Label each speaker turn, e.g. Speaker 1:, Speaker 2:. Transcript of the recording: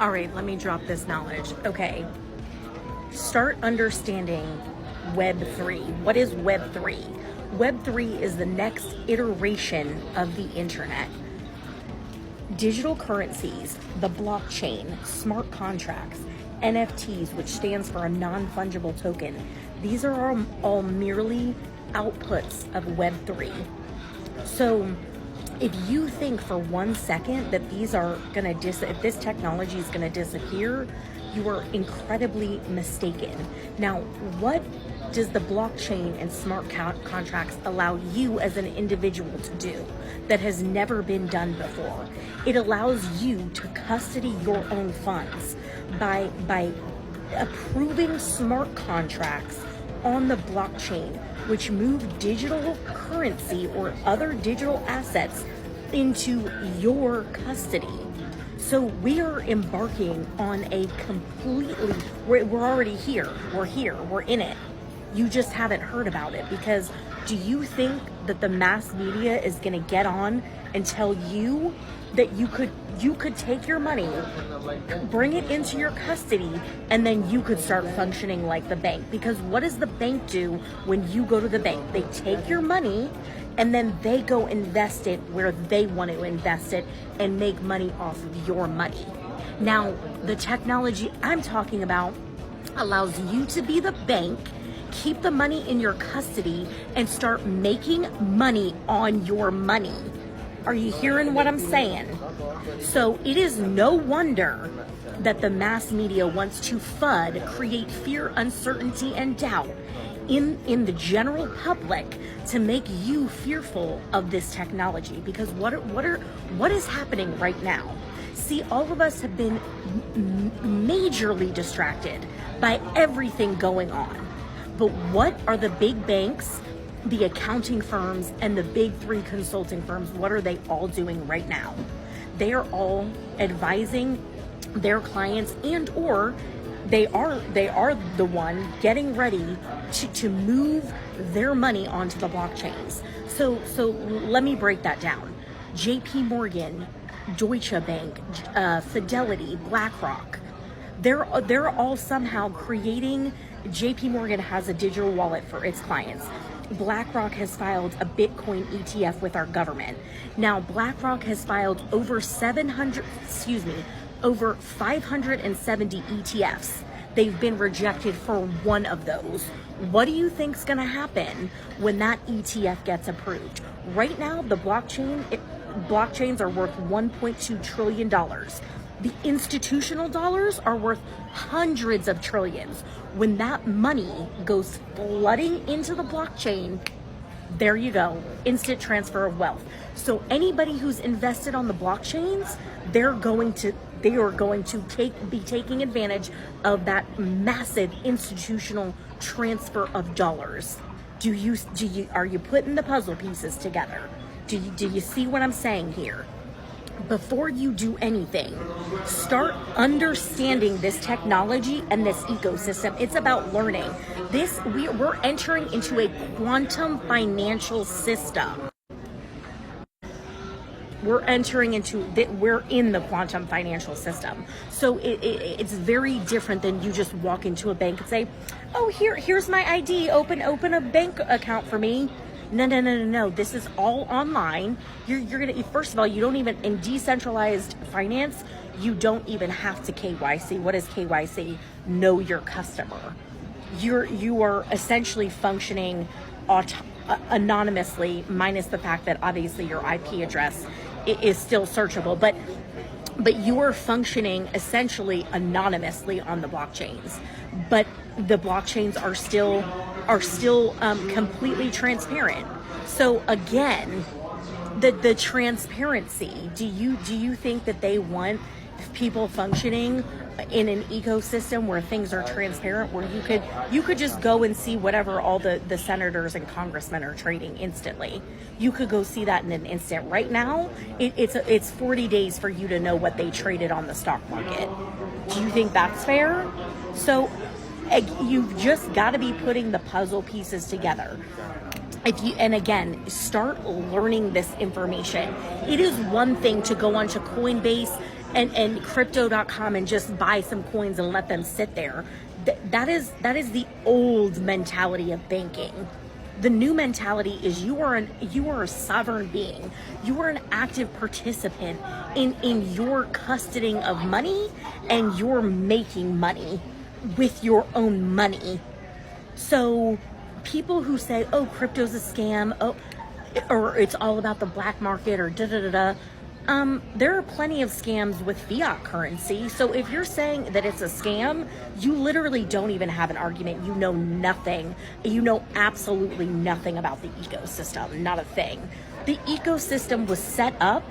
Speaker 1: All right, let me drop this knowledge. Okay, start understanding Web3. What is Web3? Web3 is the next iteration of the internet. Digital currencies, the blockchain, smart contracts, NFTs, which stands for a non-fungible token, these are all merely outputs of Web3. So if you think for 1 second that these are gonna if this technology is gonna disappear, you are incredibly mistaken. Now, what does the blockchain and smart contracts allow you as an individual to do that has never been done before? It allows you to custody your own funds by approving smart contracts on the blockchain, which move digital currency or other digital assets into your custody. So we are embarking on a completely, we're already here, we're in it. You just haven't heard about it because do you think that the mass media is going to get on and tell you that you could take your money, bring it into your custody, and then you could start functioning like the bank? Because what does the bank do when you go to the bank? They take your money and then they go invest it where they want to invest it and make money off of your money. Now, the technology I'm talking about allows you to be the bank, keep the money in your custody, and start making money on your money. Are you hearing what I'm saying? So it is no wonder that the mass media wants to create fear, uncertainty, and doubt in the general public to make you fearful of this technology. Because what is happening right now? See, all of us have been majorly distracted by everything going on. But what are the big banks, the accounting firms, and the big three consulting firms, what are they all doing right now? They are all advising their clients, and or they are the one getting ready to move their money onto the blockchains. So let me break that down. JP Morgan, Deutsche Bank, Fidelity, BlackRock, they're all somehow creating. JP Morgan has a digital wallet for its clients. BlackRock has filed a Bitcoin ETF with our government. Now, BlackRock has filed over 570 ETFs. They've been rejected for one of those. What do you think's gonna happen when that ETF gets approved? Right now, the blockchains are worth $1.2 trillion. The institutional dollars are worth hundreds of trillions. When that money goes flooding into the blockchain, there you go, instant transfer of wealth. So anybody who's invested on the blockchains, they are going to be taking advantage of that massive institutional transfer of dollars. Are you putting the puzzle pieces together? Do you see what I'm saying here? Before you do anything, start understanding this technology and this ecosystem. It's about learning. We're entering into a quantum financial system. We're in the quantum financial system. So it's very different than you just walk into a bank and say, oh, here's my ID, open a bank account for me. No. This is all online. You're gonna, first of all, you don't even, in decentralized finance, you don't even have to KYC. What is KYC? Know your customer. You are essentially functioning anonymously, minus the fact that obviously your IP address is still searchable, but you are functioning essentially anonymously on the blockchains. But the blockchains are still completely transparent. So again, the transparency. Do you think that they want people functioning in an ecosystem where things are transparent, where you could just go and see whatever all the senators and congressmen are trading instantly? You could go see that in an instant. Right now, it's 40 days for you to know what they traded on the stock market. Do you think that's fair? So you've just got to be putting the puzzle pieces together. And again, start learning this information. It is one thing to go onto Coinbase and crypto.com and just buy some coins and let them sit there. That is the old mentality of banking. The new mentality is you are a sovereign being. You are an active participant in your custodying of money, and you're making money with your own money. So people who say, oh, crypto's a scam, oh, or it's all about the black market, or da-da-da-da, there are plenty of scams with fiat currency. So if you're saying that it's a scam, you literally don't even have an argument. You know nothing. You know absolutely nothing about the ecosystem, not a thing. The ecosystem was set up